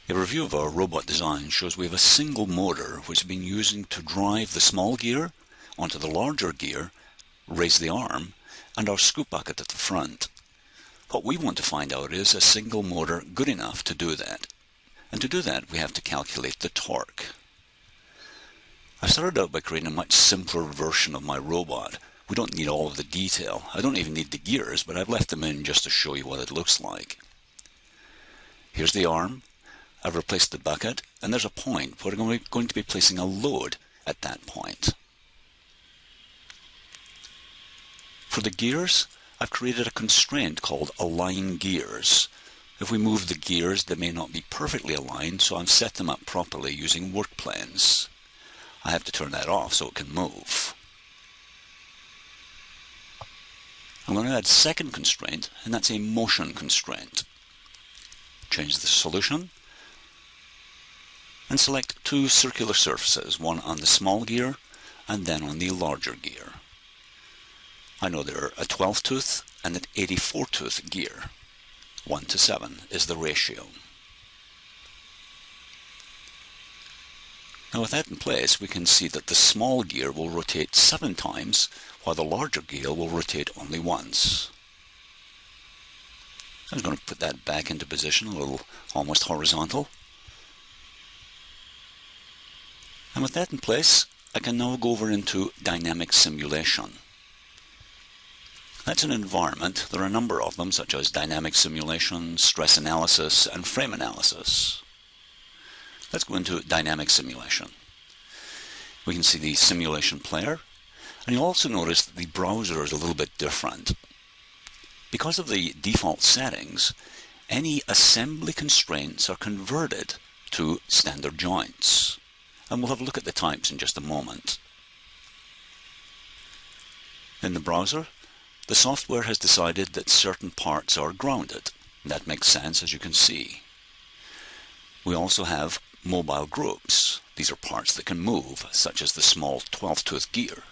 A review of our robot design shows we have a single motor which has been using to drive the small gear onto the larger gear, raise the arm, and our scoop bucket at the front. What we want to find out is a single motor good enough to do that. And to do that, we have to calculate the torque. I started out by creating a much simpler version of my robot. We don't need all of the detail. I don't even need the gears, but I've left them in just to show you what it looks like. Here's the arm. I've replaced the bucket, and there's a point where I'm going to be placing a load at that point. For the gears, I've created a constraint called align gears. If we move the gears, they may not be perfectly aligned, so I've set them up properly using work planes. I have to turn that off so it can move. I'm going to add a second constraint, and that's a motion constraint. Change the solution, and select two circular surfaces, one on the small gear and then on the larger gear. I know there are a 12 tooth and an 84 tooth gear. 1:7 is the ratio. Now with that in place, we can see that the small gear will rotate 7 times, while the larger gear will rotate only once. I'm going to put that back into position, a little almost horizontal. And with that in place, I can now go over into dynamic simulation. That's an environment. There are a number of them, such as dynamic simulation, stress analysis, and frame analysis. Let's go into dynamic simulation. We can see the simulation player, and you'll also notice that the browser is a little bit different. Because of the default settings, any assembly constraints are converted to standard joints. And we'll have a look at the types in just a moment. In the browser, the software has decided that certain parts are grounded. That makes sense, as you can see. We also have mobile groups. These are parts that can move, such as the small 12-tooth gear.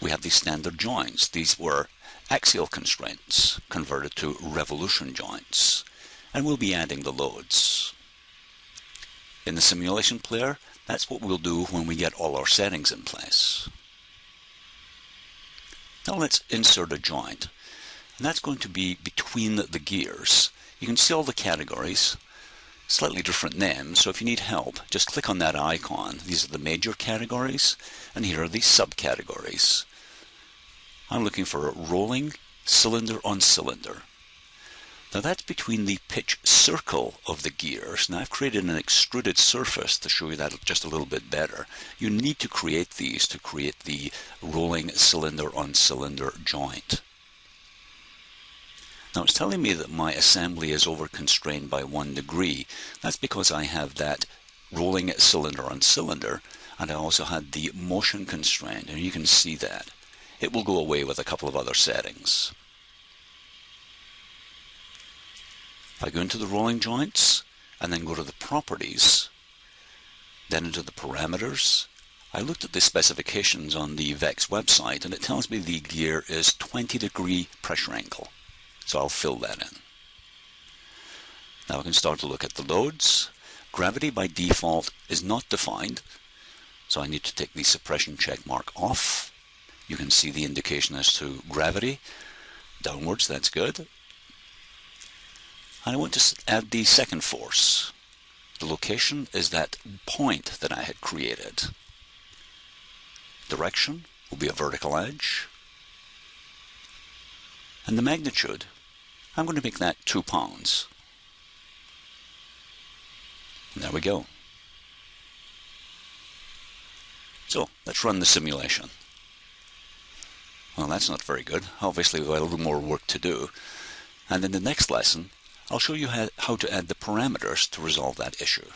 We have the standard joints. These were axial constraints converted to revolution joints. And we'll be adding the loads. In the simulation player, that's what we'll do when we get all our settings in place. Now let's insert a joint, and that's going to be between the gears. You can see all the categories, slightly different names, so if you need help, just click on that icon. These are the major categories, and here are the subcategories. I'm looking for rolling, cylinder on cylinder. Now that's between the pitch circle of the gears. Now I've created an extruded surface to show you that just a little bit better. You need to create these to create the rolling cylinder on cylinder joint. Now it's telling me that my assembly is over constrained by 1 degree. That's because I have that rolling cylinder on cylinder, and I also had the motion constraint, and you can see that. It will go away with a couple of other settings. If I go into the rolling joints, and then go to the properties, then into the parameters, I looked at the specifications on the VEX website, and it tells me the gear is 20-degree pressure angle. So I'll fill that in. Now I can start to look at the loads. Gravity by default is not defined, so I need to take the suppression check mark off. You can see the indication as to gravity. Downwards, that's good. And I want to add the second force. The location is that point that I had created. Direction will be a vertical edge. And the magnitude, I'm going to make that 2 pounds. And there we go. So let's run the simulation. Well, that's not very good. Obviously, we've got a little more work to do. And in the next lesson, I'll show you how to add the parameters to resolve that issue.